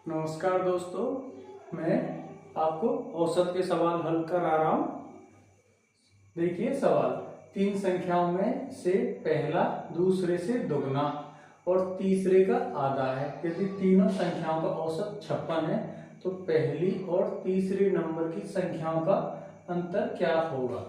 नमस्कार दोस्तों, मैं आपको औसत के सवाल हल करा रहा हूँ। देखिए सवाल, तीन संख्याओं में से पहला दूसरे से दुगना और तीसरे का आधा है। यदि तीनों संख्याओं का औसत 56 है तो पहली और तीसरी नंबर की संख्याओं का अंतर क्या होगा।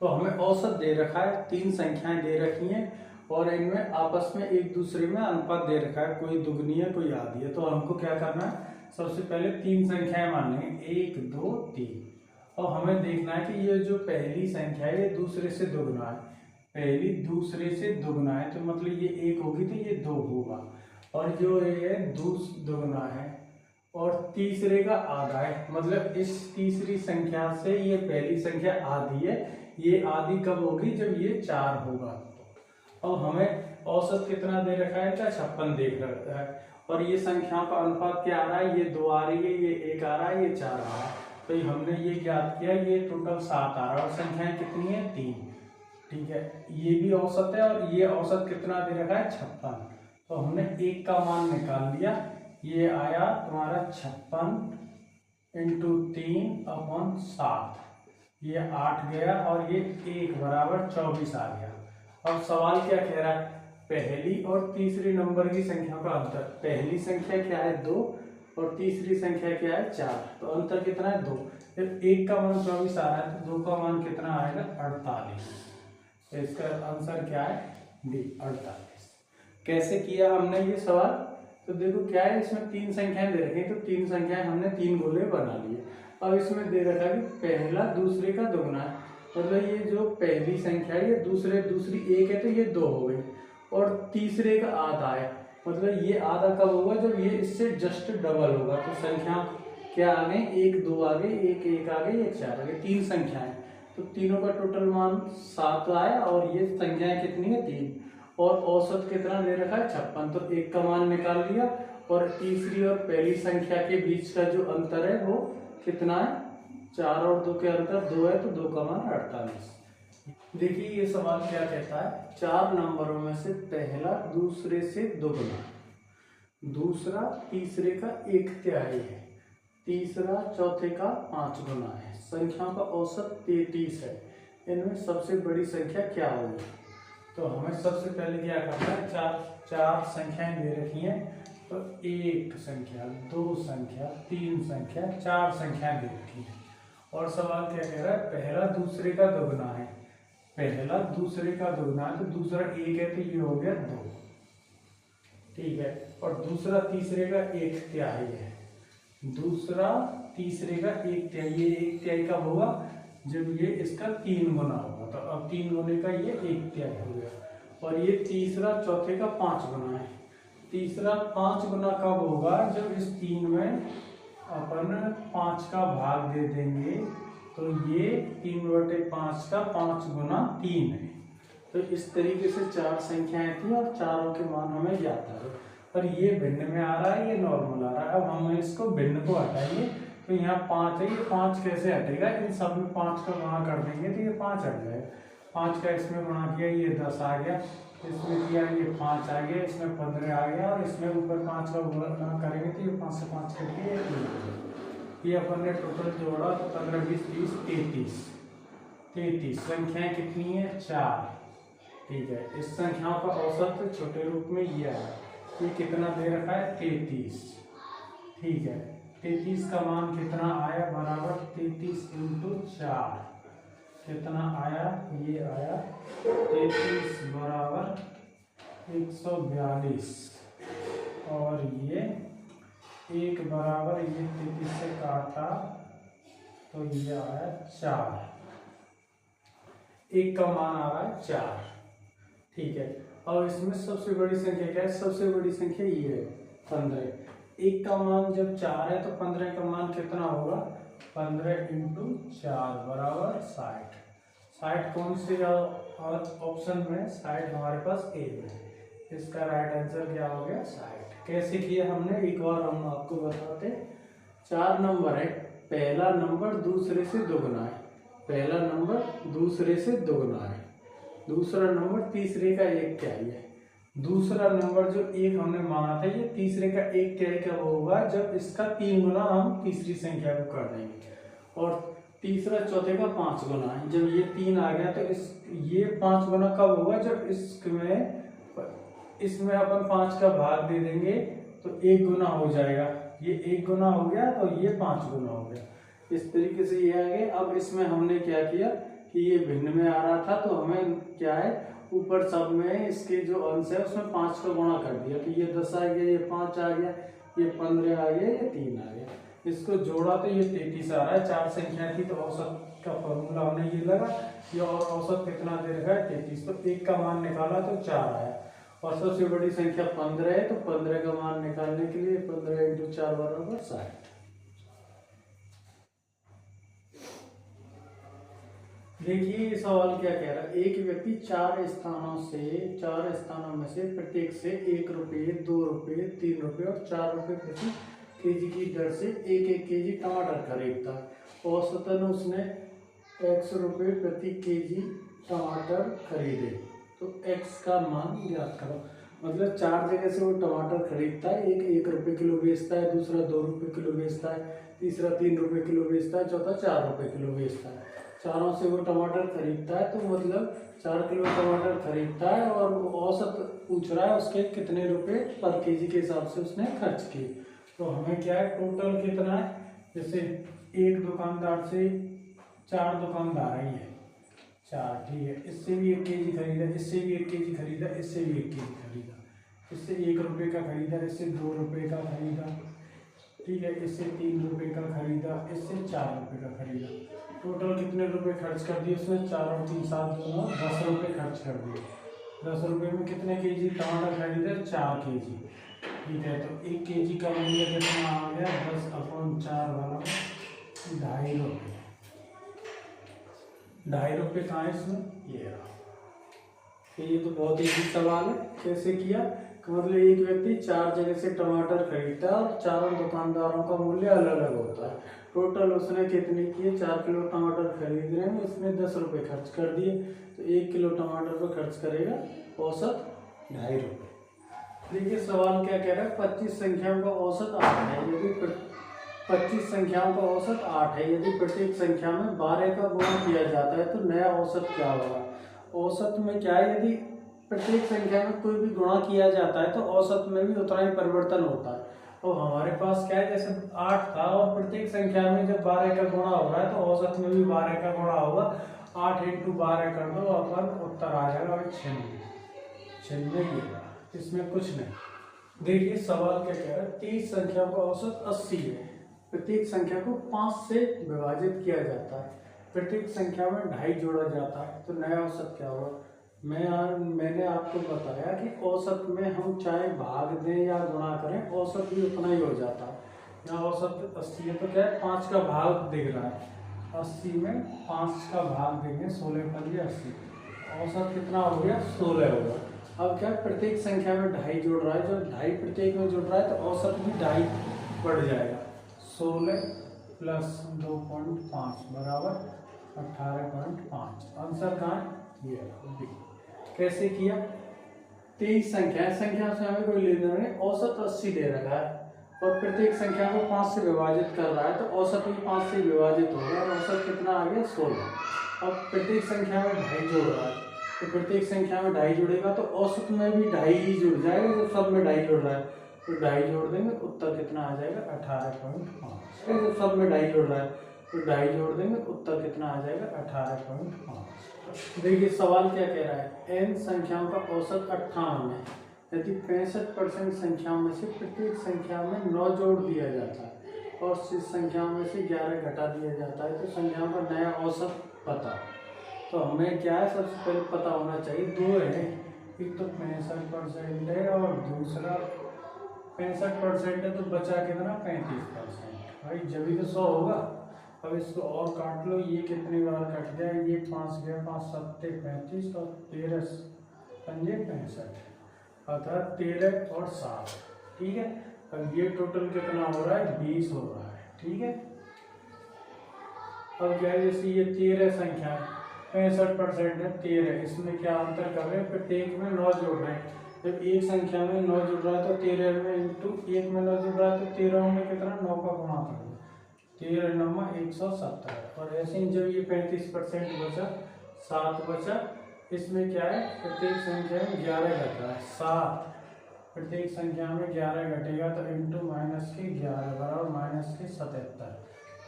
तो हमें औसत दे रखा है, तीन संख्याएं दे रखी हैं और इनमें आपस में एक दूसरे में अनुपात दे रखा है, कोई दुगनी है कोई आधी है। तो हमको क्या करना है, सबसे पहले तीन संख्याएं मान लेंगे, 1 2 3, और हमें देखना है कि ये जो पहली संख्या है ये दूसरे से दुगना है। पहली दूसरे से दुगना है तो मतलब ये 1 होगी तो ये 2 होगा, और जो ये दुगना है और तीसरे का आधा है, मतलब इस तीसरी संख्या से ये पहली संख्या आधी है। ये आधी कब होगी, जब ये 4 होगा। और हमें औसत कितना दे रखा है, क्या 56 देख रखा है। और ये संख्याओं का अनुपात क्या आ रहा है, ये 2 आ रही है, ये 1 आ रहा है, ये 4 आ रहा है। तो हमने ये ज्ञात किया, ये टोटल 7 आ रहा है और संख्याएं कितनी है, 3। ठीक है, ये भी औसत है और ये औसत कितना दे रखा है, 56। तो हमने 1 का मान निकाल लिया, ये आया तुम्हारा 56 इंटू 3/7, ये 8 गया और ये 1 बराबर 24 आ गया। अब सवाल क्या कह रहा है, पहली और तीसरी नंबर की संख्या का अंतर। पहली संख्या क्या है, 2, और तीसरी संख्या क्या है, 4। तो अंतर कितना है, 2। जब 1 का मान 24 आ रहा है तो 2 का मान कितना आएगा, 48। तो इसका आंसर क्या है, डी 48। कैसे किया हमने ये सवाल, तो देखो क्या है, इसमें तीन संख्याएं दे रखी हैं, तो तीन संख्याएं हमने तीन गोले बना लिए। अब इसमें दे रखा है कि पहला दूसरे का दुगना है, मतलब ये जो पहली संख्या है ये दूसरी 1 है तो ये 2 हो गई, और तीसरे का आधा है, मतलब ये आधा कब होगा, जब ये इससे जस्ट डबल होगा। तो संख्या क्या आ गई, 1 2 आ गई, 1 1 आ गई, 1 4 आ गई, तीन संख्याएं। तो तीनों का टोटल मान 7 आया और ये संख्याएं कितनी है, 3। और औसत कितना दे रखा है, 56। तो 1 का मान निकाल लिया, और तीसरी और पहली संख्या के बीच का जो अंतर है वो कितना है, 4 और 2 के अंतर 2 है, तो 2 का मान 48। देखिए ये सवाल क्या कहता है, 4 नंबरों में से पहला दूसरे से दुगना, दूसरा तीसरे का 1/3 है, तीसरा चौथे का 5 गुना है, संख्या का औसत 33 है। इनमें सबसे बड़ी संख्या क्या होगी। तो हमें सबसे पहले क्या करना है, चार संख्याएं दे रखी हैं, तो 1 संख्या, 2 संख्या, 3 संख्या, 4 संख्याएं दे रखी हैं। और सवाल क्या कह रहा है, पहला दूसरे का दुगना है, पहला दूसरे का दुगना है तो दूसरा 1 है तो ये हो गया 2। ठीक है, और दूसरा तीसरे का 1/3 है, दूसरा तीसरे का 1/3, ये 1/3 कब होगा, जब ये इसका 3 गुना होगा। तो अब 3 गुने का ये 1/3 हो गया, और ये तीसरा चौथे का 5 गुना है, तीसरा 5 गुना कब होगा, जब इस 3 में अपन 5 का भाग दे देंगे, तो ये 3/5 का 5 गुना 3 है। तो इस तरीके से 4 संख्याएं थी और चारों के मान हमें ज्ञात है। पर ये भिन्न में आ रहा है, ये नॉर्मल आ रहा है। अब हम इसको भिन्न को हटाएंगे, तो यहाँ 5 है, ये 5 कैसे हटेगा, इन सब में 5 का गुणा कर देंगे तो ये 5 हट जाएगा। 5 का इसमें गुणा किया, ये 10 आ गया, इसमें किया ये 5 आ गया, इसमें 15 आ गया, और इसमें ऊपर 5 का गुणा करेंगे तो ये 5 से 5 कटिए, ये अपन ने टोटल जोड़ा तो 15 20 30 33 संख्याएं कितनी है, 4। ठीक है, इस संख्याओं का औसत छोटे रूप में ये है, ये कितना दे रखा है, 33। ठीक है, 33 का मान कितना आया, बराबर 33 इंटू 4 कितना आया, ये आया 33 बराबर 142, और ये 1 बराबर, ये 33 से काटा तो ये आया 4, 1 का मान आ रहा है 4। ठीक है, और इसमें सबसे बड़ी संख्या क्या है, सबसे बड़ी संख्या ये है 15। 1 का मान जब 4 है तो 15 का मान कितना होगा, 15 इंटू 4 बराबर 60। 60 कौन से ऑप्शन में, 60 हमारे पास ए में, इसका राइट आंसर क्या हो गया, 60। कैसे किया हमने, एक बार हम आपको बताते। 4 नंबर है, पहला नंबर दूसरे से दुगना है, पहला नंबर दूसरे से दुगना है, दूसरा नंबर तीसरे का 1/3 है, दूसरा नंबर जो एक हमने माना था, ये तीसरे का एक क्या कब होगा, जब इसका 3 गुना हम तीसरी संख्या को कर देंगे। और तीसरा चौथे का 5 गुना है। जब ये 3 आ गया तो ये 5 गुना कब होगा, जब इसमें अपन 5 का भाग दे देंगे तो 1 गुना हो जाएगा। ये 1 गुना हो गया तो ये 5 गुना हो गया। इस तरीके से ये आ गया। अब इसमें हमने क्या किया कि ये भिन्न में आ रहा था, तो हमें क्या है, ऊपर सब में इसके जो अंश है उसमें 5 का गुणा कर दिया, तो ये 10 आ गया, ये 5 आ गया, ये 15 आ गया, ये 3 आ गया। इसको जोड़ा तो ये 33 आ रहा है। 4 संख्या थी तो औसत का फॉर्मूला हमने ये लगा, ये और औसत कितना दे रखा है 33, तो 1 का मान निकाला तो 4 आया। और सबसे बड़ी संख्या 15 है, तो 15 का मान निकालने के लिए 15 × 4 बराबर 60। देखिए ये सवाल क्या कह रहा है, एक व्यक्ति 4 स्थानों में से प्रत्येक से 1 रुपये, 2 रुपये, 3 रुपये और 4 रुपये प्रति केजी की दर से 1-1 केजी टमाटर खरीदता है। औसतन उसने x रुपये प्रति केजी टमाटर खरीदे, तो x का मान ज्ञात करो। मतलब 4 जगह से वो टमाटर खरीदता है, एक 1 रुपये किलो बेचता है, दूसरा 2 रुपये किलो बेचता है, तीसरा 3 रुपये किलो बेचता है, चौथा 4 रुपये किलो बेचता है। चारों से वो टमाटर खरीदता है, तो मतलब 4 किलो टमाटर खरीदता है और औसत पूछ रहा है उसके कितने रुपए पर केजी के हिसाब से उसने खर्च किए। तो हमें क्या है, टोटल कितना है, जैसे एक दुकानदार से 4 दुकानदार ही है, 4, ठीक है। इससे भी 1 केजी खरीदा, इससे भी 1 केजी खरीदा, इससे भी 1 केजी खरीदा, इससे 1 रुपये का खरीदा, इससे 2 रुपये का खरीदा, ठीक है, इससे 3 रुपये का खरीदा, इससे 4 रुपये का खरीदा। टोटल कितने रुपए खर्च कर दिए उसमें, 4 और 3 7 दोनों 10 रुपये खर्च कर दिए। 10 रुपये में कितने केजी टमाटर खरीदे, 4 केजी, ठीक है। तो 1 केजी का मूल्य कितना आ गया, 10/4 वाला 2.5 रुपये। 2.5 रुपये कहाँ है इसमें, ये रहा। ये तो बहुत ही सवाल है, कैसे किया, मतलब एक व्यक्ति 4 जगह से टमाटर खरीदता है और चारों दुकानदारों का मूल्य अलग अलग होता है। टोटल उसने कितने किए, 4 किलो टमाटर खरीद रहे हैं, इसमें 10 रुपये खर्च कर दिए, तो 1 किलो टमाटर पर खर्च करेगा औसत 2.5 रुपये। देखिए सवाल क्या कह रहा है, 25 संख्याओं का औसत 8 है। यदि 25 संख्याओं का औसत 8 है, यदि प्रत्येक संख्या में 12 का गुणा किया जाता है तो नया औसत क्या होगा। औसत में क्या है, यदि प्रत्येक संख्या में कोई भी गुणा किया जाता है तो औसत में भी उतना ही परिवर्तन होता है। तो हमारे पास क्या है, जैसे 8 था और प्रत्येक संख्या में जब 12 का गुणा हो रहा है तो औसत में भी 12 का गुणा होगा। 8 × 12 कर दो, अपन उत्तर आ जाएगा 96। इसमें कुछ नहीं। देखिए सवाल क्या कह रहा है, 30 संख्या का औसत 80 है। प्रत्येक संख्या को 5 से विभाजित किया जाता है, प्रत्येक संख्या में 2.5 जोड़ा जाता है, तो नया औसत क्या होगा। मैंने आपको बताया कि औसत में हम चाहे भाग दें या गुणा करें, औसत भी उतना ही हो जाता है। यहाँ औसत 80 है तो क्या है, 5 का भाग दिख रहा है, 80 में 5 का भाग देंगे, 16 पर भी 80, औसत कितना हो गया, 16 होगा। अब क्या, प्रत्येक संख्या में 2.5 जुड़ रहा है, जब 2.5 प्रत्येक में जुड़ रहा है तो औसत भी 2.5 बढ़ जाएगा। 16 + 2.5 बराबर 18.5। आंसर कहाँ है, ये है। कैसे किया, 23 संख्या से हमें कोई लेना नहीं, औसत 80 दे रखा है और प्रत्येक संख्या को 5 से विभाजित कर रहा है, तो औसत भी 5 से विभाजित होगा और औसत कितना आ गया, 16। अब प्रत्येक संख्या में 2.5 जोड़ रहा है, तो प्रत्येक संख्या में 2.5 जुड़ेगा तो औसत में भी 2.5 ही जुड़ जाएगा, जब सब में 2.5 जुड़ रहा है तो 2.5 जोड़ देंगे, उत्तर कितना आ जाएगा, 18.5। जब सब में 2.5 जुड़ रहा है तो 2.5 जोड़ देंगे, उत्तर कितना आ जाएगा, 18.5। देखिए सवाल क्या कह रहा है, n संख्याओं का औसत 58 है। यदि 65% संख्याओं में से प्रत्येक संख्या में 9 जोड़ दिया जाता है और शेष संख्याओं में से 11 घटा दिया जाता है, तो संख्याओं का नया औसत पता। तो हमें क्या है, सबसे पहले पता होना चाहिए, 2 है, एक तो 65% है और दूसरा 65% है, तो बचा कितना, 35%। भाई जब भी तो 100 होगा। अब इसको और काट लो, ये कितनी बार कट गया, ये 5 गया, 5 7 35 और 13 पंजे 65, अर्थात 13 और 7, ठीक है। अब ये टोटल कितना हो रहा है, 20 हो रहा है, ठीक है। अब क्या है, जैसे ये 13 संख्या 65% है, 13, इसमें क्या अंतर कर रहे हैं, प्रत्येक में 9 जोड़ रहे हैं, जब एक संख्या में 9 जुड़ रहा है तो 13 में इंटू 1 में 9 जुड़ रहा है तो 13 में कितना 9 का गुणा करेंगे, 13 9 में 170। और ऐसे ही जब ये 35% बचा, 7 बचा, इसमें क्या है प्रत्येक संख्या में 11 घट रहा है, 7 प्रत्येक संख्या में 11 घटेगा तो इंटू माइनस के 11 बराबर माइनस के 77।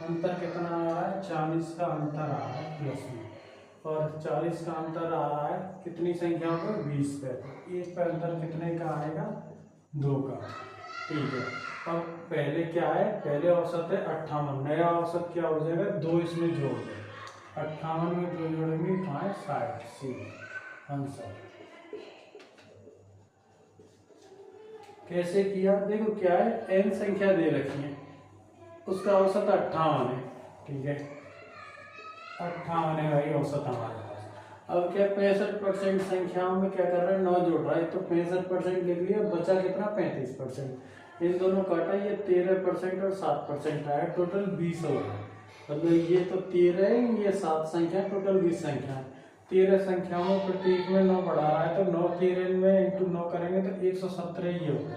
अंतर कितना आ रहा है, 40 का अंतर आ रहा है प्लस में, और 40 का अंतर आ रहा है कितनी संख्याओं पर, 20 पे। तो एक पे अंतर कितने का आएगा, 2 का। ठीक है, अब पहले क्या है, पहले औसत है 58, नया औसत क्या हो जाएगा, 2 इसमें जोड़ दें, 58 में 2 जोड़ेंगे कहाँ है, 60। C answer. कैसे किया, देखो क्या है, n संख्या दे रखी है, उसका औसत 58 है। ठीक है, 58 है भाई औसत हमारे पास। अब क्या 65% संख्याओं में क्या कर रहा है, 9 जोड़ रहा है, तो 65% लिख लिया, बचा कितना 35%। इन दोनों काटा, ये 13% और 7% आया, टोटल 20 हो गया। मतलब ये तो 13 है, ये 7 संख्या, टोटल 20 संख्या है। 13 संख्याओं में प्रत्येक में 9 बढ़ा रहा है, तो 9 13 में इंटू 9 करेंगे तो 117 ही होगा।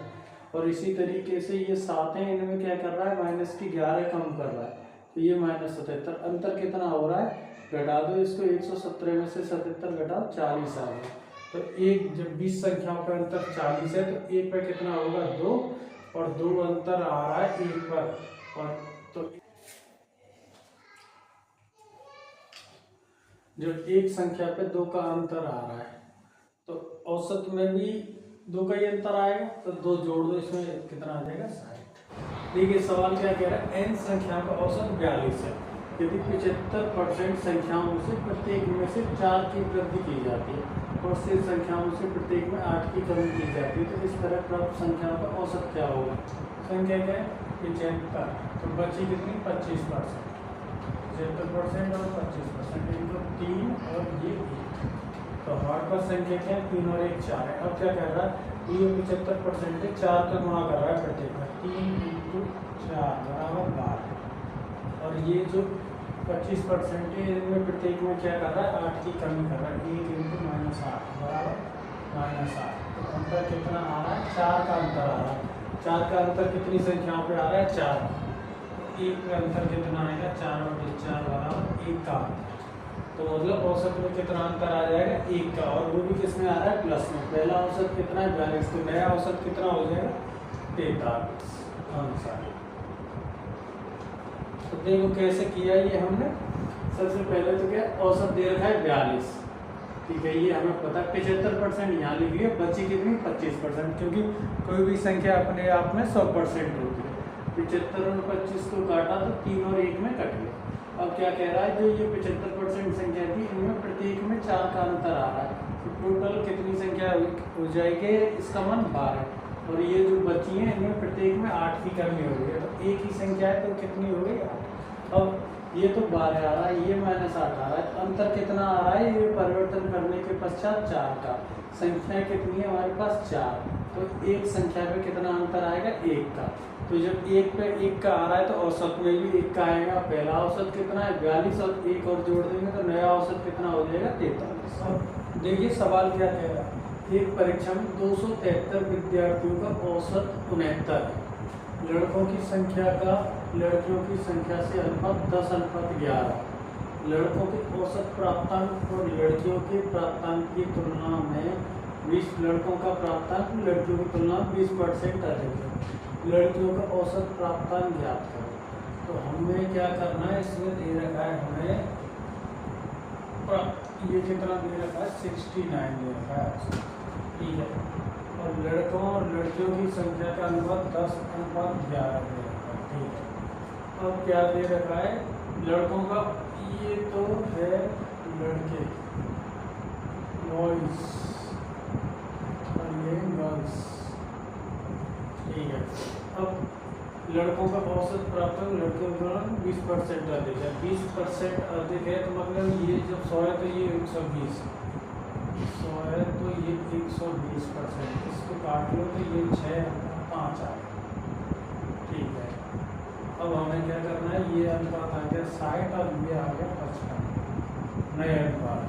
और इसी तरीके से ये 7 है, इनमें क्या कर रहा है, माइनस की 11 कम कर रहा है, तो ये -77। अंतर कितना हो रहा है, घटा दो इसको, 117 में से 77 घटाओ, 40 आ गया। तो एक जब 20 संख्याओं का अंतर 40 है तो एक पे कितना होगा, 2, और 2 अंतर आ रहा है 1 पर। और तो जब एक संख्या पे 2 का अंतर आ रहा है तो औसत में भी 2 का ही अंतर आएगा, तो 2 जोड़ दो, इसमें कितना आ जाएगा, 60। देखिए सवाल क्या कह रहा है, n संख्या का औसत 42 है, यदि 75% संख्याओं में से प्रत्येक में से 4 की वृद्धि की जाती है और शेष संख्याओं से प्रत्येक में 8 की कमी की जाती है, तो इस तरह प्राप्त संख्याओं का औसत क्या होगा। संख्या क्या है, 75, तो बची कितनी 25%, 75% और 25%, इनको 3 और ये 1, तो हमारे पास संख्या क्या है, 3 और 1 4 है। अब क्या कह रहा है, ये 75% है, 4 का गुणा कर रहा है प्रत्येक में, 3 इंटू 4 बराबर 12। और ये जो 25% है, इनमें प्रत्येक में क्या कर रहा है, 8 की कमी कर रहा है, 1 इंटू -8 बराबर -8। तो अंतर कितना आ रहा है, 4 का अंतर आ रहा है। 4 का अंतर कितनी संख्याओं पे आ रहा है, 4। एक का अंतर कितना आएगा, 4 और 4 बराबर 1 का। तो मतलब औसत में कितना अंतर आ जाएगा, 1 का, और वो भी किसमें आ रहा है, प्लस में। पहला औसत कितना है, 42, तो नया औसत कितना हो जाएगा, 43 आंसर। तो देखो कैसे किया ये हमने। सबसे पहले तो क्या, औसत दे रखा है 42, ठीक है, ये हमें पता, 75% यहाँ लिख लिया, बची कितनी 25%, क्योंकि कोई भी संख्या अपने आप में 100% होती है। 75 और 25 को काटा तो 3 और 1 में कट गया। अब क्या कह रहा है, जो ये 75% संख्या थी, इनमें प्रत्येक में 4 का अंतर आ रहा है, तो टोटल कितनी संख्या हो जाएगी, इसका मान 12। और ये जो बची हैं, इनमें प्रत्येक में 8 की कमी हो गई है, तो एक ही संख्या है तो कितनी हो गई, 8। अब ये तो 12 आ रहा है, ये -8 आ रहा है, तो अंतर कितना आ रहा है, ये परिवर्तन करने के पश्चात 4 का। संख्या कितनी है हमारे पास, 4, तो एक संख्या पे कितना अंतर आएगा, 1 का। तो जब 1 पे 1 का आ रहा है तो औसत में भी 1 का आएगा। पहला औसत कितना है, 42, और 1 और जोड़ देंगे तो नया औसत कितना हो जाएगा, 43। अब देखिए सवाल क्या कह रहा है, एक परीक्षा में 273 विद्यार्थियों का औसत 69 है। लड़कों की संख्या का लड़कियों की संख्या से अनुपात 10:11। लड़कों के औसत प्राप्तांक और लड़कियों के प्राप्तांक की तुलना में 20, लड़कों का प्राप्तांक लड़कियों की तुलना में 20% अधिक है। लड़कियों का औसत प्राप्तांक ज्ञात करो। तो हमें क्या करना है, इसमें दे रखा है हमें, ये कितना दे रखा है, 69 दे रखा है, ठीक है। और लड़कों और लड़कियों की संख्या का अनुपात 10:11 दे रखा है, ठीक है। अब क्या दे रखा है, लड़कों का, ये तो है लड़के, बॉयज, और ये गर्ल्स, ठीक है। अब लड़कों का औसत प्राप्त लड़कियों का 20% अधिक है, 20% अधिक है, तो मतलब ये जब 100 है तो ये 120, 100 है तो ये 120%, इसको काट लो तो ये 6 5 आए, ठीक है। अब हमें क्या करना है, ये अनुपात आ गया 60 और ये आ गया 55, नए अनुपात।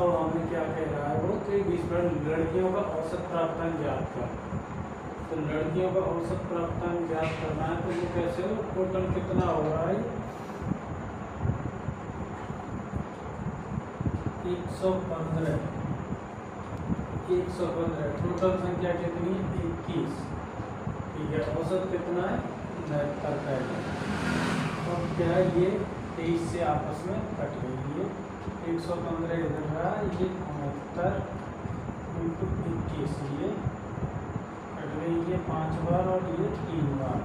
अब हमें क्या कह रहा है वो कि 20% लड़कियों का औसत प्राप्तांक ज्ञात कर। तो लड़कियों का औसत प्राप्तांक ज्ञात करना है तो ये कैसे हो, टोटल कितना हो रहा है 115, टोटल संख्या कितनी 21, ठीक है। औसत कितना है 69 का है। अब क्या है ये 23 से आपस में कट गई, ये 115 इधर रहा, ये 69 इंटू 21, ये कट गई, ये 5 बार और ये 3 बार,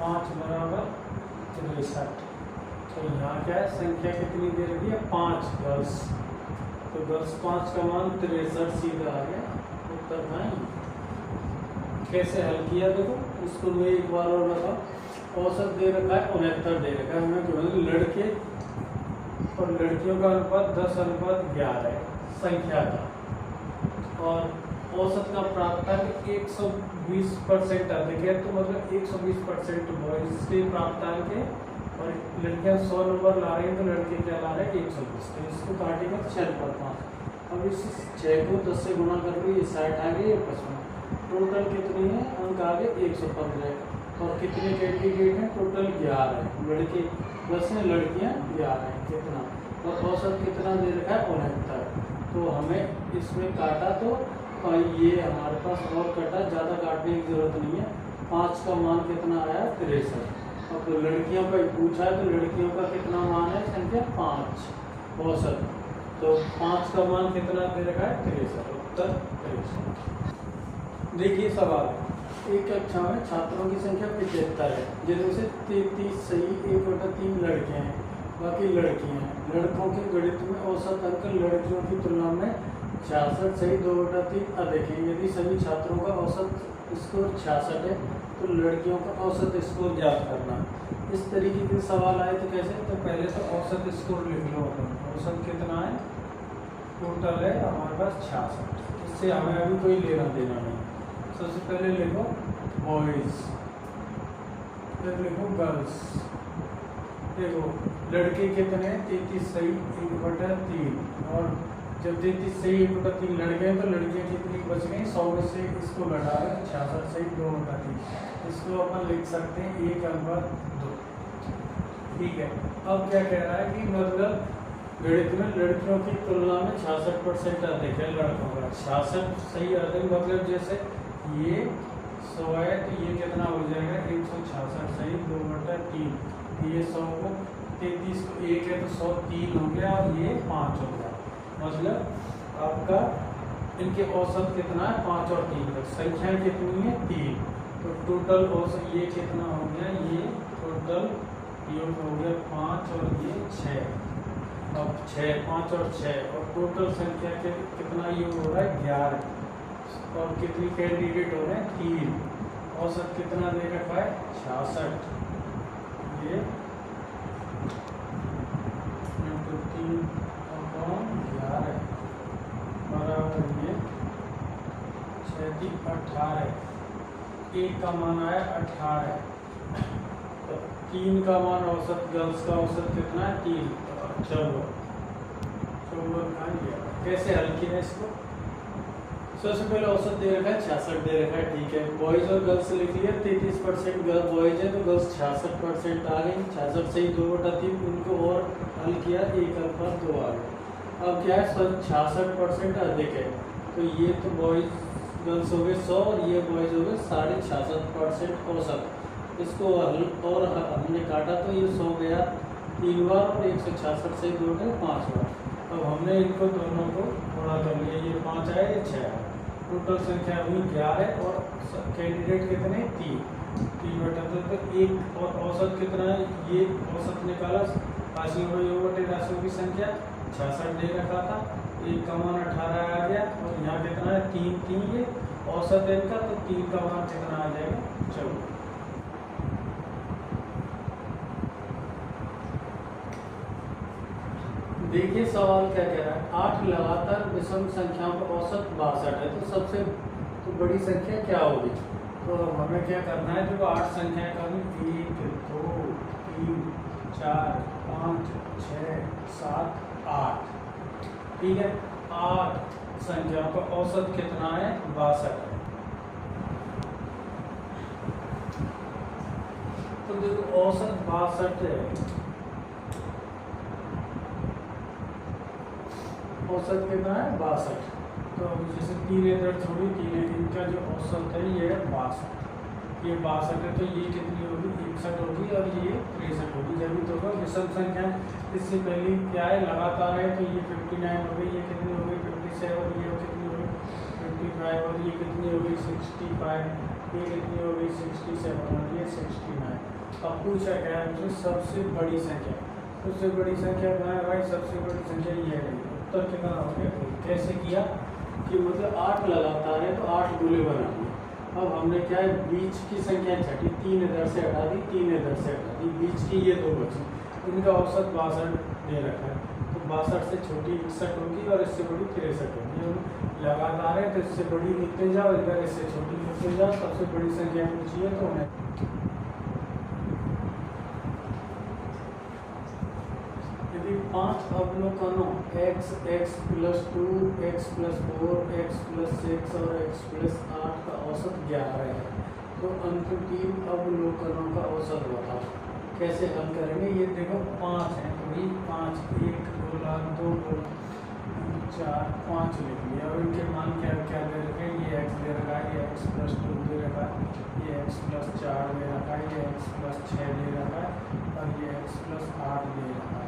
5 बराबर 63। तो यहाँ क्या है संख्या कितनी दे रही है 5 गर्ल्स, तो गर्ल्स 5 का मान 63 सीधा आ गया उत्तर नहीं। कैसे हल किया देखो, उसको मैं एक बार और बताओ। औसत दे रखा है 69 दे रखा है हमें, क्यों लड़के और लड़कियों का अनुपात 10:11 है संख्या का, और औसत का प्राप्तांक 120% अधिक है, तो मतलब 120% बॉयज के प्राप्तांक है और लड़कियां 100 नंबर ला रही हैं तो लड़के क्या ला रहे हैं 120। तो इसको काटेगा 6 पर 5। अब इस 6 को 10 से गुणा कर लो, ये 60 आ गई, ये 55। टोटल कितनी है अंक आ गए 115, और कितने कैंडिडेट हैं टोटल 11 है, लड़के 10 हैं लड़कियां 11 हैं, कितना, और औसत कितना दे रखा है 69। तो हमें इसमें काटा तो ये हमारे पास और कटा, ज़्यादा काटने की जरूरत नहीं है। 5 का मान कितना आया 63। अब तो लड़कियों का पूछा है तो लड़कियों का कितना मान है संख्या 5 औसत, तो 5 का मान कितना दे रखा है 63, उत्तर 63। देखिए सवाल, एक कक्षा में छात्रों की संख्या 75 है, जिनमें से 33 सही 1/3 लड़के हैं, बाकी लड़कियां हैं। लड़कों के गणित में औसत अंक लड़कियों की तुलना में 66 सही 2/3 अधिक है। यदि सभी छात्रों का औसत स्कोर 66 है तो लड़कियों का औसत स्कोर ज्ञात करना। इस तरीके के सवाल आए तो कैसे, तो पहले तो औसत स्कोर लिख लो। औसत कितना है, टोटल है हमारे पास 66, इससे हमें अभी कोई लेना देना नहीं। सबसे पहले लिखो बॉयज, फिर लिखो गर्ल्स। देखो लड़के कितने 33 सही 1/3, और जब 33 सही 1/3 लड़के हैं तो लड़कियां कितनी बच गई 100 में से इसको घटा रहे 66 सही 2/3, इसको अपन लिख सकते हैं 1/2, ठीक है। अब क्या कह रहा है कि मतलब गणित में लड़कियों की तुलना में 66% अधिक है लड़कों का। 66 सही अधिक मतलब जैसे ये 100 है तो ये कितना हो जाएगा 166 सही 2/3, ये 100 को 33 को 1 है तो 100 3 हो गया और ये 5 हो गया, मतलब आपका इनके औसत कितना है 5 और 3 तक, संख्याएं कितनी है 3, तो टोटल औसत ये कितना हो गया, ये टोटल योग हो गया 5 और ये 6। अब 6 5 और 6 और टोटल संख्या के कितना योग हो रहा है 11, और कितनी कैंडिडेट हो रहे हैं 3, औसत कितना दे रखा है 66, ये 3/11 बराबर ये 18, 1 का मान आया 18, तो 3 का मान औसत गर्ल्स का औसत कितना है 3, चलो 54 कैसे हल किया इसको। सबसे पहले औसत दे रखा है 66 दे रखा है, ठीक है। बॉयज और गर्ल्स लिख लिया, 33% बॉयज है तो गर्ल्स 66% आ गई, 66 से ही 2/3 उनको और हल किया 1/2 आ गया। अब क्या है 66% अधिक है, तो ये तो बॉयज गर्ल्स हो गए 100 और ये बॉयज हो गए 66.5% औसत। इसको हल और हमने काटा तो ये 100 गया 3 बार और 166 से 2 गए 5 बार। अब हमने इनको दोनों को गुणा कर लिया, ये 5 आया ये 6 आया, टोटल संख्या हुई 11 और कैंडिडेट कितने 3/2, तो 1 और औसत कितना है, ये औसत निकाला 80 की संख्या 66 दे रखा था, 1 का मान 18 आ गया और यहाँ कितना है 3 ये औसत है इनका, तो 3 का मान कितना आ जाएगा 14। देखिए सवाल क्या कह रहा है, 8 लगातार विषम संख्याओं का औसत 62 है, तो सबसे बड़ी संख्या क्या होगी। तो हमें क्या करना है, जो 8 संख्याएं करनी 1 2 3 4 5 6 7 8, ठीक है। 8 संख्याओं का औसत कितना है? 62 है। तो देखो औसत 62 है, औसत कितना है? 62। तो जैसे 3 इधर छोड़ी, 3 इनका जो औसत है ये है 62, ये 62 है। तो ये कितनी होगी? 61 होगी और ये 63 होगी। जब भी तो होगा विषम संख्या। इससे पहले क्या है? लगातार है, तो ये 59 हो गई, ये कितनी हो गई? 57, ये कितनी हो गई? 55, और ये कितनी हो गई? 65, ये कितनी हो गई? 67, और ये 69। अब पूछा गया है सबसे बड़ी संख्या। सबसे बड़ी संख्या क्या है भाई? सबसे बड़ी संख्या ये है। उत्तर कितना हो गया? कैसे किया कि मतलब 8 लगातार है तो 8 गोले बना दिए। अब हमने क्या है? बीच की संख्या छठी, 3 इधर से हटा दी, 3 इधर से हटा दी, बीच की ये 2 बची। इनका औसत 62 दे रखा है। तो 62 से छोटी 61 होगी और इससे बड़ी 63 होगी। लगातार है तो इससे बड़ी लिखते जाओ, इधर इससे छोटी लिखते जाओ। सबसे बड़ी संख्या पूछी है तो उन्हें यदि 5 अवलोकनों x + 2, x + 4, x + 6 और x + 8 का औसत 11 है, तो अंतिम 3 अवलोकनों का औसत बताओ। कैसे हल करेंगे? ये देखो 5 है, तो ये 5, 1 गोला, 2 गोला, 4, 5 लिख लिया। और इनके मान क्या क्या दे रखे हैं? ये x दे रखा है, ये x + 2 दे रखा है, ये x + 4 दे रखा है, ये x + 6 दे रखा है, और ये x + 8 दे रखा है।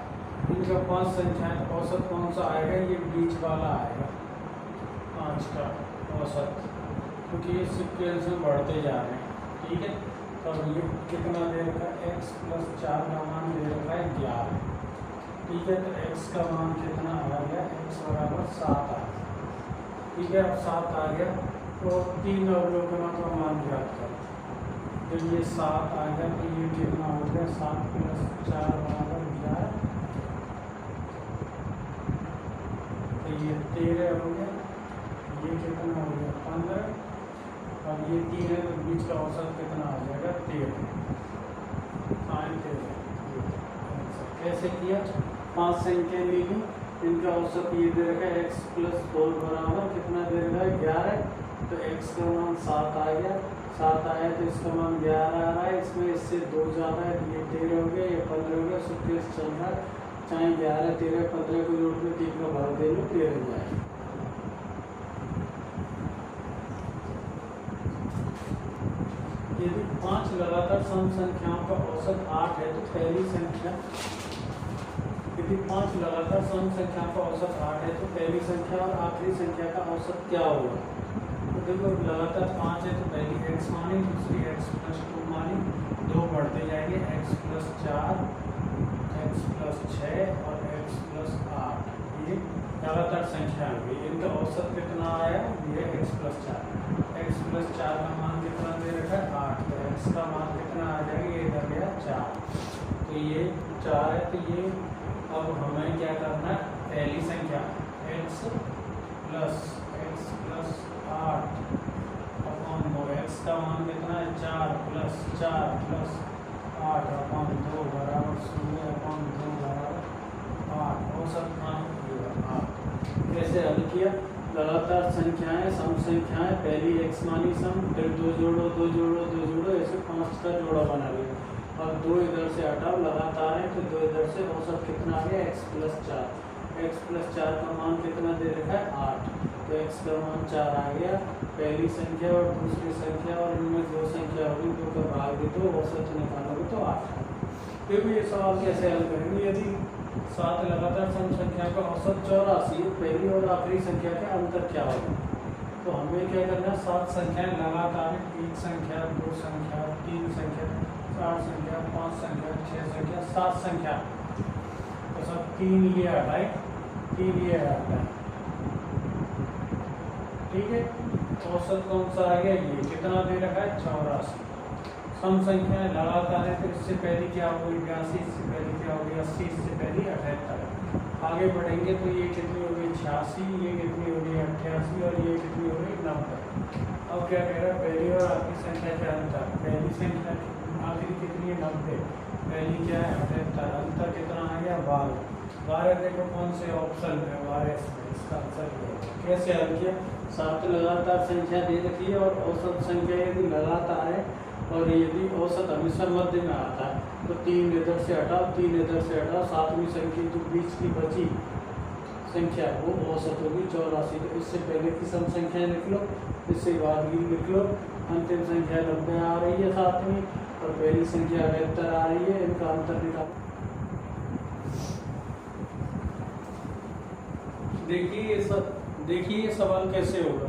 इनका 5 संख्याएं, औसत कौन सा आएगा? ये बीच वाला आएगा 5 का औसत, क्योंकि ये सीक्वेंस में बढ़ते जा रहे हैं। ठीक है, तो ये कितना दे रखा है? x + 4 का मान दे रखा है 11। ठीक है, तो x का मान कितना आ गया? x = 7 आ गया। ठीक है, अब 7 आ गया तो 3 अवलोकनों का मान ज्ञात करो। जब ये 7 आ गया तो ये कितना हो गया? 7 + 4 = 11, तो ये 13 हो गया। ये कितना हो गया? 15, और ये 3 है तो बीच का औसत कितना आ जाएगा? 13। कैसे किया? 5 संख्या ली, इनका औसत ये दे रखा है x + 4 बराबर कितना दे रखा है? 11। तो x का मान 7 आ गया, 7 आया तो इसका मान 11 आ रहा है। इसमें इससे 2 ज़्यादा है, ये 13 हो गया, ये 15 हो गया। सुकेश चल रहा है, चाहे 11, 13, 15 को जोड़ में 3 का भाग दे लो, 13 जाए। यदि 5 लगातार सम संख्याओं का औसत 8 है तो पहली संख्या, यदि 5 लगातार सम संख्याओं का औसत 8 है तो पहली संख्या और आखिरी संख्या का औसत क्या होगा? तो देखो लगातार 5 है तो पहली x मानी, दूसरी x + 2 मानी, 2 बढ़ते जाएंगे, x + 4, x + 6 और x + 8। ये लगातार संख्या आ गई। इनका औसत कितना आया? ये x + 4। x + 4 का मान कितना दे रखा है? 8। तो x का मान कितना आ जाएगा? ये इधर गया 4, तो ये 4 है। तो ये अब हमें क्या करना है? पहली संख्या x + 8 अपॉन 2, x का मान कितना है? 4 + 4 + 8 अपॉन 2 बराबर 0 अपॉन 2 बराबर 8। औसत मान 8। कैसे हल किया? लगातार संख्याएं, सम संख्याएं, पहली x मानी सम, फिर 2 जोड़ो, 2 जोड़ो, 2 जोड़ो, ऐसे 5 का जोड़ा बना लिया। और 2 इधर से हटाओ, लगातार है तो 2 इधर से, औसत कितना आ गया? x + 4। x + 4 का मान कितना दे रखा है? 8। तो x का मान 4 आ गया। पहली संख्या और दूसरी संख्या, और इनमें 2 संख्या होगी, 2 का भाग दे दो, औसत निकालोगे तो 8। फिर भी ये सवाल कैसे हल करेंगे? यदि 7 लगातार सम संख्या का औसत 84, पहली और आखिरी संख्या का अंतर क्या होगा? तो हमें क्या करना है? 7 संख्याएं लगातार, 1 संख्या, 2 संख्या, 3 संख्या, 4 संख्या, 5 संख्या, 6 संख्या, 7 संख्या, तो सब 3 ये हटाए, 3 ये हटाए। ठीक है, औसत कौन सा आ गया? ये कितना दे रखा है? 84। सम संख्याएं लगातार है तो इससे पहले क्या होगी? 82, इससे पहले क्या होगी? 80, इससे पहले 78। आगे बढ़ेंगे तो ये कितनी होगी? 86, ये कितनी होगी? 88, और ये कितनी होगी? 90। अब क्या कह रहा है? पहली और आखिरी संख्या के अंतर। पहली संख्या आखिरी कितनी है? 90। पहली क्या है? 78। अंतर कितना आ गया? 12। 12 देखो कौन से ऑप्शन में 12 इसका आंसर ये है। कैसे हल किया? 7 लगातार संख्या दे रखी है और औसत संख्या यदि लगातार है और यदि औसत हमेशा मध्य में आता है तो 3 इधर से हटाओ, 3 इधर से हटाओ, 7वीं संख्या जो बीच की बची संख्या वो औसत होगी 84। तो इससे पहले की सम संख्या लिख लो, इससे बाद की लिख लो। अंतिम संख्या 90 आ रही है 7वीं और पहली संख्या 78 आ रही है, इनका अंतर निकालो। देखिए ये सवाल कैसे होगा।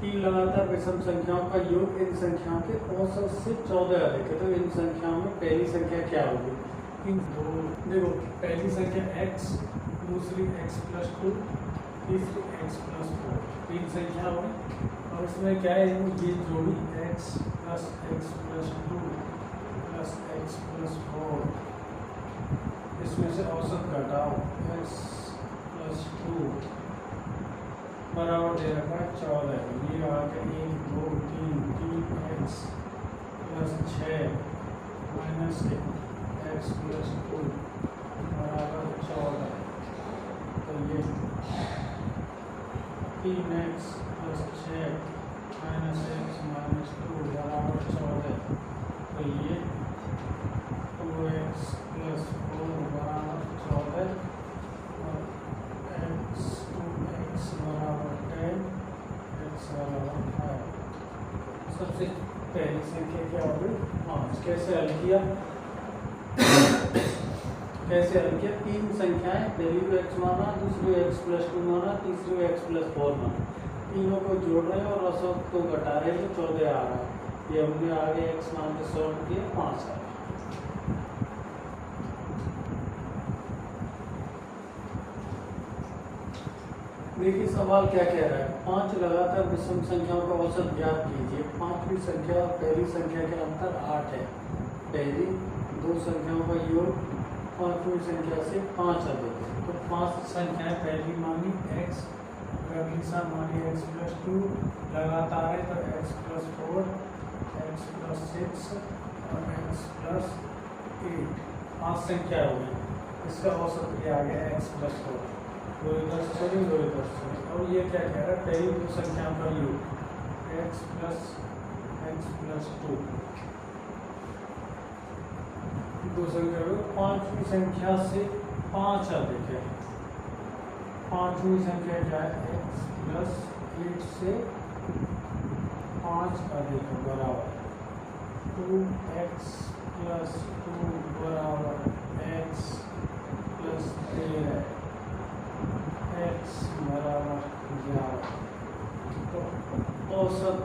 3 लगातार विषम संख्याओं का योग इन संख्याओं के औसत से 14 अधिक है, तो इन संख्याओं में पहली संख्या क्या होगी? देखो पहली संख्या x, दूसरी x + 2, तीसरी x + 4, 3 संख्या होगी और इसमें क्या है, ये जोड़ी x + x + 2 + x + 4, इसमें से औसत घटाओ x + 2 बराबर दे रखा है 14। ये आ गया 1 2 3 3x + 6 - x + 2 बराबर 14। तो ये 3x + 6 - x - 2 बराबर 14। तो ये 2x + 4 बराबर 14 और x 2x बराबर 10, x बराबर 5। सबसे पहली संख्या क्या होगी? 5। कैसे हल किया? तीन संख्याएं, पहली को x माना, दूसरी को x + 2 माना, तीसरी को x + 4 माना। तीनों को जोड़ रहे हैं और औसत को घटा रहे हैं, तो 14 आ रहा है। ये हमने आगे x मान के सॉल्व किया, 5 आ रहा है। देखिए सवाल क्या कह रहा है। 5 लगातार विषम संख्याओं का औसत ज्ञात कीजिए। 5वीं संख्या और पहली संख्या के अंतर 8 है। पहली 2 संख्याओं का योग 5वीं संख्या से 5 अधिक है। तो 5 संख्याएं पहली मानी x, अगली मानी x + 2, लगातार है तो x + 4, x + 6 और x + 8। 5 संख्या हो गई। इसका औसत ये आ गया x + 4। 2 इधर से चली, 2 इधर से चली। और ये क्या कह रहा है? पहली 2 संख्याओं का योग x + 2। 2 संख्या योग 5वीं संख्या से 5 अधिक है। 5वीं संख्या क्या है? x + 8 से 5 अधिक है बराबर 2x + 2 बराबर x + 13, x बराबर 11। तो औसत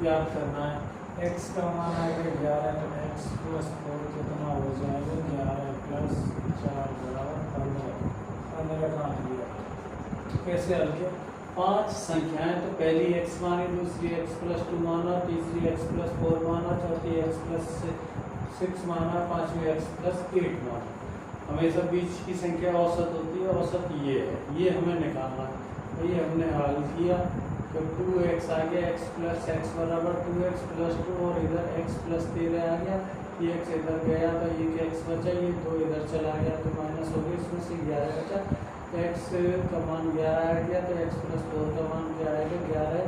याद करना है। x का मान आएगा 11, तो x + 4 कितना हो जाएगा? 11 + 4 बराबर 15। 15 काट लिया। कैसे हल किया? 5 संख्याएं, तो पहली x मानी, दूसरी x + 2 माना, तीसरी x + 4 माना, चौथी x + 6 माना, 5वीं x + 8 माना। हमेशा बीच की संख्या औसत होती है। औसत ये है, ये हमें निकालना है। तो ये हमने हल किया तो 2x आ गया, x + x बराबर 2x + 2 और इधर x + 13 आ गया। ये x इधर गया तो ये x बचा, ये 2 इधर चला गया तो माइनस हो गया, इसमें से 11 बचा। x का मान 11 आ गया तो x + 4 का मान क्या आएगा? 11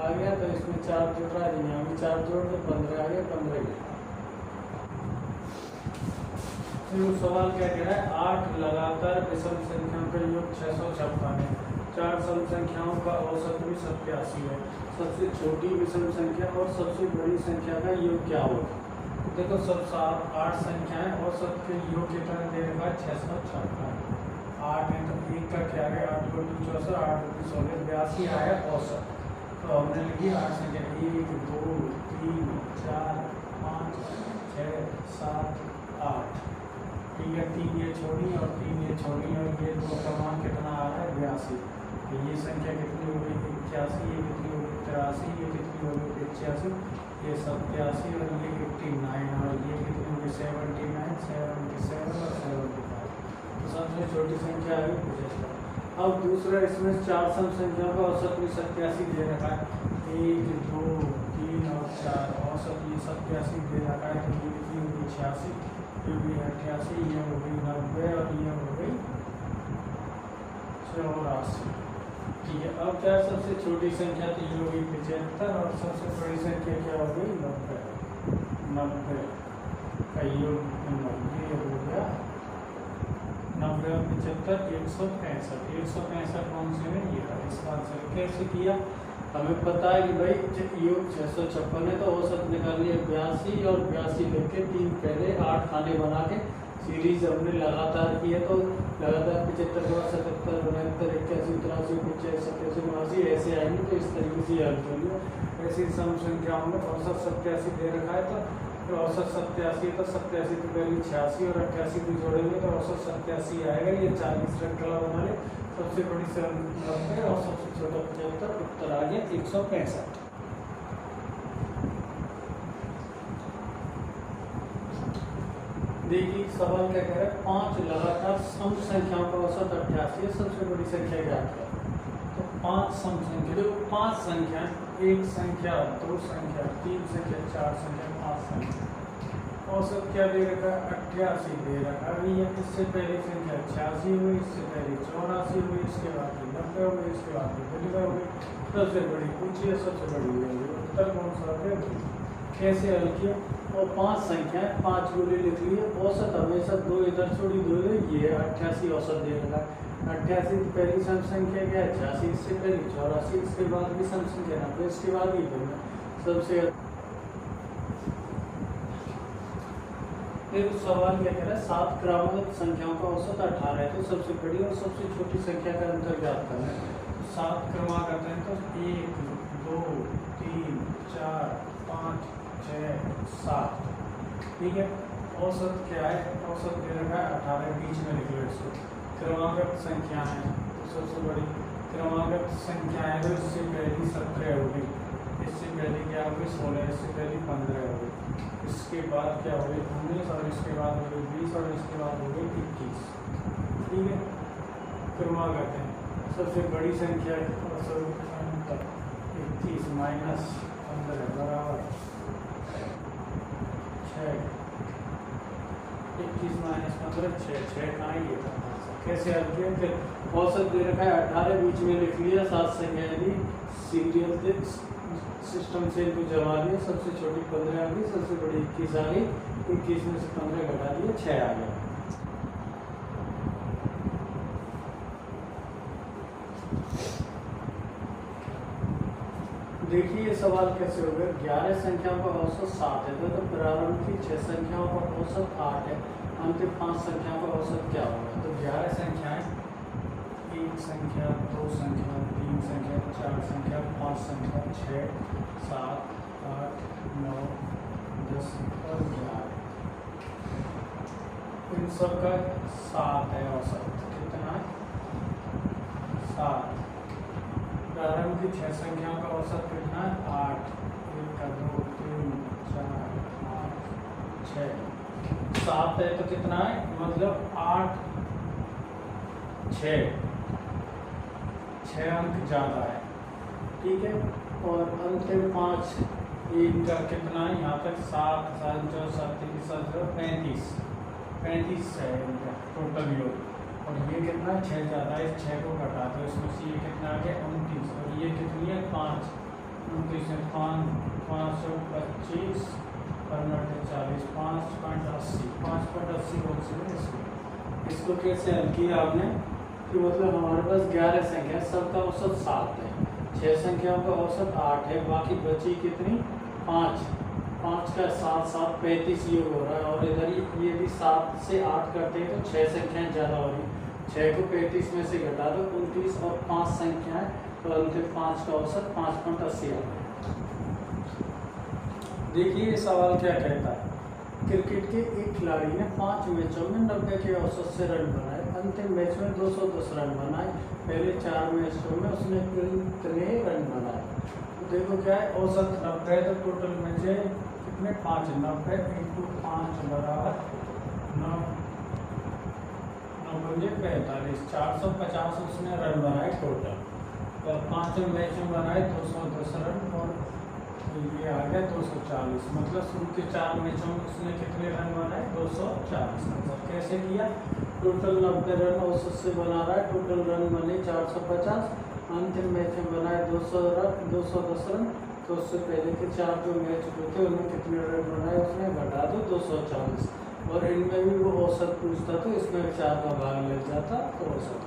आ गया। तो इसमें 4 जुड़ रहा है, यहाँ भी 4 जोड़ तो 15 आ गया। 15 गया। तो सवाल क्या कह रहा है? 8 लगातार विषम संख्याओं का योग 656 है। 4 सम संख्याओं का औसत भी 87 है। सबसे छोटी विषम संख्या और सबसे बड़ी संख्या का योग क्या होगा? देखो सब 8 संख्याएं औसत के योग की तरह दे रखा है 656। 8 है तो 1 का क्या है? 8 × 2 = 64, 8 × 2 = 82 आया औसत। तो हमने लिखी 8 संख्या 1 2 3 4 5 6 7 8। ठीक है, 3 ये छोड़ी और 3 ये छोड़ी और ये 2 का मान कितना आ रहा है? 82। तो ये संख्या कितनी हो गई? 81। ये कितनी हो गई? 83। ये कितनी हो गई? 85। ये 87 और ये 89 और ये कितनी हो गई? 79 77 और 75। तो सबसे छोटी संख्या है 75। अब दूसरा, इसमें 4 सम संख्याओं का औसत भी 87 दे रखा है। 1 2 3 और 4, औसत ये 87 81 दे रखा है, तो ये कितनी होगी 86, ये भी 88, ये हो गई 90 और ये हो गई 84। ठीक है, अब क्या सबसे छोटी संख्या तो ये हो गई 75 और सबसे बड़ी संख्या क्या हो गई 90। 90 का योग 90 हो गया 90 और 75 165। 165 कौन से में ये इसका आंसर कैसे किया? हमें पता है कि भाई योग 656 है, तो औसत निकालिए 82 और 82 लिख के 3 पहले 8 खाने बना के सीरीज हमने लगातार की है, तो लगातार 75 के बाद 77 79 81 83 85 87 89 ऐसे आएंगे, तो इस तरीके से हल करिए। ऐसी सम संख्याओं में औसत 87 दे रखा है, तो औसत 87 तो 87 तो पहले 86 और 88 भी जोड़ेंगे तो औसत 87 आएगा। ये 40 श्रृंखला बना ले, सबसे बड़ी 90 और सबसे छोटा 75, उत्तर आ गया 165। देखिए सवाल क्या कह रहा है, 5 लगातार सम संख्याओं का औसत 88 है, सबसे बड़ी संख्या क्या है? तो 5 सम संख्या, जो 5 संख्या, 1 संख्या 2 संख्या 3 संख्या 4 संख्या 5 संख्या, औसत क्या दे रखा है 88 दे रखा है। ये इससे पहले संख्या 86 हुई, इससे पहले 84 हुई, इसके बाद 90 हो गई, इसके बाद 92 हो गई, सबसे बड़ी पूछिए सबसे बड़ी होगी, उत्तर कौन सा है? कैसे हल किया? और 5 संख्या 5 गोले लिख लिए, औसत हमेशा 2 इधर छोड़ी 2 इधर, ये 88 औसत दे रखा है। 88 की पहली सम संख्या क्या है 86, इससे पहले 84, इसके बाद भी सम संख्या 90, इसके बाद ही सबसे। फिर सवाल क्या कह रहा है, 7 क्रमागत संख्याओं का औसत 18 है, तो सबसे बड़ी और सबसे छोटी संख्या का अंतर ज्ञात करना है। 7 क्रमागत है, तो 1 2 3 4 5 6 7। ठीक है, औसत क्या है? औसत दे रखा है 18, बीच में लिख लो इसको। क्रमागत संख्या है, सबसे बड़ी क्रमागत संख्या है, तो इससे पहली 17 हो गई, इससे पहले क्या हो गई 16, इससे पहले 15 हो गई, इसके बाद क्या हो गई 19 और इसके बाद हो गई 20 और इसके बाद हो गई 21। ठीक है, क्रमागत है, सबसे बड़ी संख्या औसत 21 माइनस 15 बराबर 6। 21 माइनस 15 6 कहाँ ही है? कैसे हल किया? फिर औसत दे रखा है 18, बीच में लिख लिया, 7 संख्या यदि सीरियल सिस्टम से इनको जमा दिया, सबसे छोटी 15 आ गई, सबसे बड़ी 21 आ गई, 21 में से 15 घटा दिया 6 आ गया। देखिए ये सवाल कैसे हो गया, 11 संख्याओं का औसत 7 है, तो प्रारंभ की 6 संख्याओं का औसत 8 है, अंतिम 5 संख्याओं का औसत क्या होगा? तो 11 संख्याएं, 1 संख्या 2 संख्या 3 संख्या 4 संख्या 5 संख्या 6 7 8 9 10 और 11, इन सब का 7 है औसत। कितना है? 7। प्रारंभ की 6 संख्याओं का औसत कितना है? 8। 1 2 3 4 5 6 7 है, तो कितना है? मतलब 8 6 अंक ज़्यादा है। ठीक है, और अंतिम 5 इनका कितना है? यहाँ तक 7 7 जो 7 35 है इनका टोटल योग, और ये कितना 6 ज़्यादा है, इस 6 को घटा दो, इसमें से ये कितना आ गया 29, और ये कितनी है 5 29 है 5 525 और 40 5.80 इसको कैसे हल किया आपने? कि मतलब हमारे पास 11 संख्या, सबका औसत 7 है, 6 संख्याओं का औसत 8 है, बाकी बची कितनी 5 का 7 7 35 योग हो रहा है, और इधर ये भी 7 से 8 करते हैं तो 6 संख्याएं ज़्यादा हो रही, 6 को 35 में से घटा दो 29 और 5 संख्याएं, तो अंतिम 5 का औसत 5.80 आ गया। देखिए ये सवाल क्या कहता है, क्रिकेट के एक खिलाड़ी ने 5 मैचों में 90 के औसत से रन बनाए, अंतिम मैच में 210 रन बनाए, पहले 4 मैचों में उसने कितने रन बनाए? तो देखो क्या है, औसत 90 है, तो टोटल मैच है कितने 5, 90 इंटू 5 बराबर 9 45 450 उसने रन बनाए टोटल, और 5 मैच में बनाए 210 रन, और तो ये आ गया 240, मतलब शुरू के 4 मैचों में उसने कितने रन बनाए? 240। मतलब कैसे किया? टोटल 90 रन औसत से बना रहा है, टोटल रन बने 450, अंतिम मैच में बनाए 210 रन। तो उससे पहले के 4 जो मैच हुए थे उनमें कितने रन बनाए उसने घटा दो 240, और इनमें भी वो औसत पूछता तो इसमें 4 का भाग लग जाता तो औसत।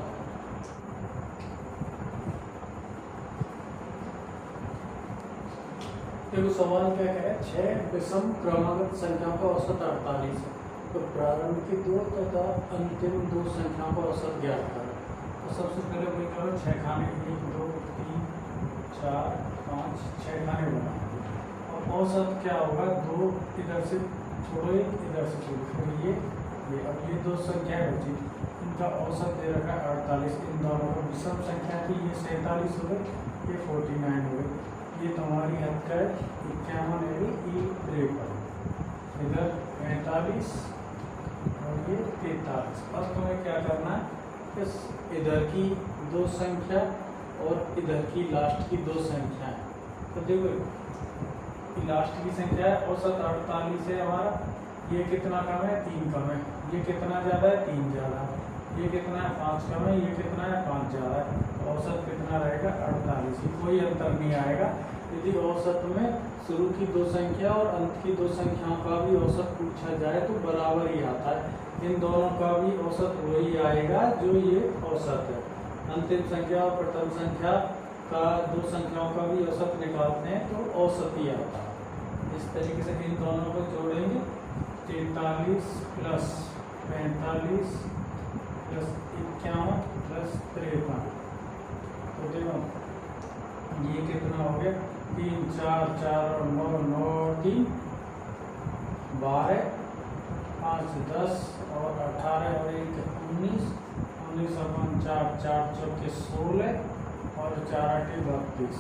देखो सवाल क्या है, 6 विषम क्रमागत संख्याओं का औसत 48 है, तो प्रारंभ की 2 तथा अंतिम 2 संख्याओं का औसत ज्ञात करो। तो सबसे पहले वही करो, 6 खाने 1 2 3 4 5 6 खाने बनाओ, और औसत क्या होगा? 2 इधर से छोड़ो, 1 इधर से छोड़ो, फिर ये अब ये 2 संख्याएं बची, इनका औसत दे रखा है 48। इन दोनों को विषम संख्या की, ये 47 हो गए, ये 49 हो गए, ये तुम्हारी हद का 51 है, ये 53, इधर 45 और ये 43। अब तुम्हें क्या करना है, इस इधर की 2 संख्या और इधर की लास्ट की 2 संख्या, तो देखो लास्ट की संख्या है औसत 48 है हमारा, ये कितना कम है? 3 कम है, ये कितना ज़्यादा है? 3 ज़्यादा, ये कितना है? 5 कम है, ये कितना है? 5 ज़्यादा है, तो औसत कितना रहेगा? 48। कोई अंतर नहीं आएगा। यदि औसत में शुरू की 2 संख्या और अंत की 2 संख्याओं का भी औसत पूछा जाए तो बराबर ही आता है, इन दोनों का भी औसत वही आएगा जो ये औसत है। अंतिम संख्या और प्रथम संख्या का 2 संख्याओं का भी औसत निकालते हैं तो औसत ही आता है। इस तरीके से इन दोनों को जोड़ेंगे, 43 प्लस 45 प्लस 51 प्लस 53, तो देखो ये कितना हो गया? 3 4 4 और 9 9 3 12 5 10 और 18 और 1 19 19 और 4 4 चौके 16 और 4 8 32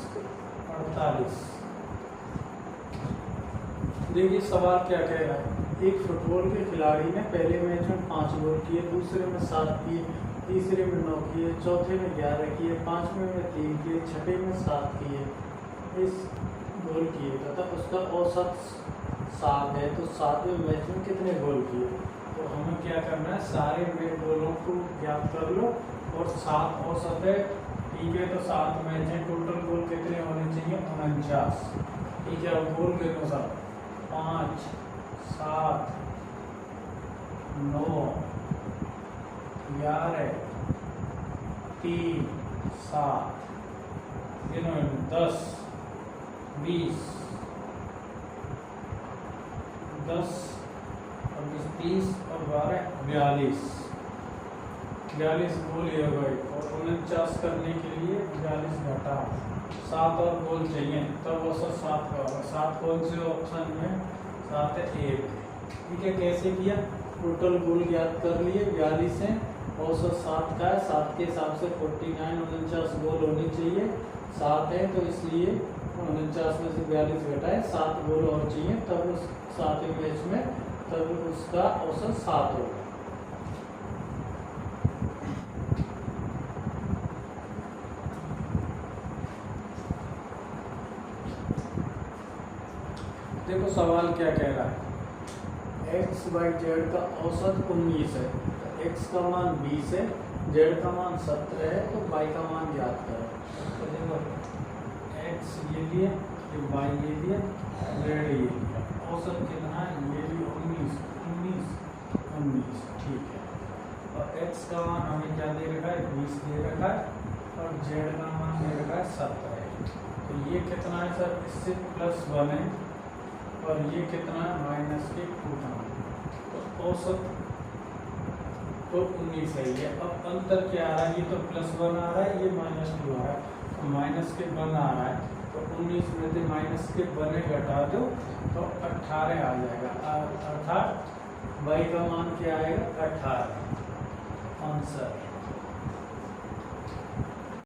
48। देखिए सवाल क्या कह रहा है, एक फुटबॉल के खिलाड़ी ने पहले मैच में 5 गोल किए, दूसरे में 7 किए, तीसरे में 9 किए, चौथे में 11 किए, 5वें में 3 किए, छठे में 7 किए, इस गोल किए तथा उसका औसत 7 है, तो 7वें मैच में कितने गोल किए? तो हमें क्या करना है, सारे गोलों को ज्ञात कर लो और 7 औसत है, ठीक है, तो 7 मैच है, टोटल गोल कितने होने चाहिए? 49, ठीक है। अब गोल के अनुसार 5 7 9 11 3 7 10 20 10 30 और 12 42 गोल ये हो गए, और 49 करने के लिए 42 घटा 7 और गोल चाहिए, तब औसत 7 का होगा। 7 कौन से ऑप्शन में? 7 है 1, ठीक है। कैसे किया? टोटल गोल ज्ञात कर लिए, 42 है, औसत 7 का है, 7 के हिसाब से 49 49 गोल होने चाहिए, 7 है तो इसलिए 49 में से 42 घटाए, 7 गोल और चाहिए, तब उस 7वें मैच में तब उसका औसत 7 होगा। देखो सवाल क्या कह रहा है, x बाई जेड का औसत 19 है, x का मान 20 है, z का मान 17 है, तो y का मान ज्ञात करो। तो देखो x ये दिया, ये y ये दिया, z ये दिया, औसत कितना है? ये भी 19, ठीक है। और x का मान हमें क्या दे रखा है? 20 दे रखा है, और z का मान दे रखा है 17 है, तो ये कितना है सर? इससे +1 है, और ये कितना है? -2 है, तो औसत तो 19 है ये। अब अंतर क्या आ रहा है? ये तो +1 आ रहा है, ये -2 आ रहा है, तो -1 आ रहा है, तो 19 में से -1 घटा दो तो 18 आ जाएगा, अर्थात y का मान क्या आएगा? 18 आंसर।